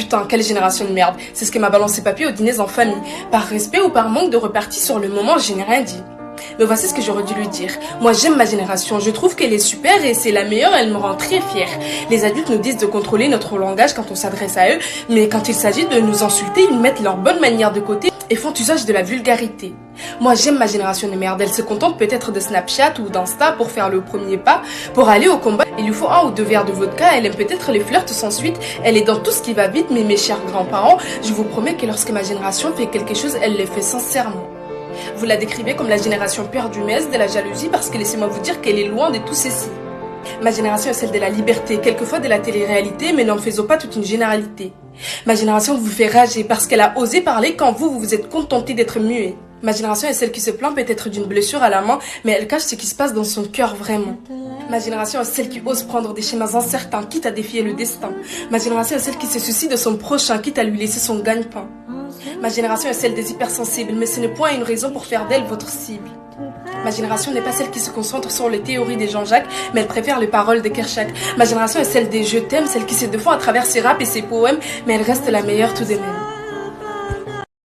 putain, quelle génération de merde. C'est ce que m'a balancé papy aux dîners en famille. Par respect ou par manque de repartie sur le moment, je n'ai rien dit. Mais voici ce que j'aurais dû lui dire. Moi, j'aime ma génération. Je trouve qu'elle est super et c'est la meilleure. Elle me rend très fière. Les adultes nous disent de contrôler notre langage quand on s'adresse à eux. Mais quand il s'agit de nous insulter, ils mettent leur bonne manière de côté et font usage de la vulgarité. Moi, j'aime ma génération de merde. Elle se contente peut-être de Snapchat ou d'Insta pour faire le premier pas. Pour aller au combat, il lui faut 1 ou 2 verres de vodka. Elle aime peut-être les flirts sans suite. Elle est dans tout ce qui va vite. Mais mes chers grands-parents, je vous promets que lorsque ma génération fait quelque chose, elle le fait sincèrement. Vous la décrivez comme la génération perdumaise de la jalousie parce que laissez-moi vous dire qu'elle est loin de tout ceci. Ma génération est celle de la liberté, quelquefois de la télé-réalité, mais n'en faisons pas toute une généralité. Ma génération vous fait rager parce qu'elle a osé parler quand vous vous êtes contenté d'être muet. Ma génération est celle qui se plaint peut-être d'une blessure à la main, mais elle cache ce qui se passe dans son cœur vraiment. Ma génération est celle qui ose prendre des schémas incertains, quitte à défier le destin. Ma génération est celle qui se soucie de son prochain, quitte à lui laisser son gagne-pain. Ma génération est celle des hypersensibles, mais ce n'est point une raison pour faire d'elle votre cible. Ma génération n'est pas celle qui se concentre sur les théories des Jean-Jacques, mais elle préfère les paroles de Kershak. Ma génération est celle des je t'aime, celle qui se défend à travers ses raps et ses poèmes, mais elle reste la meilleure tout de même.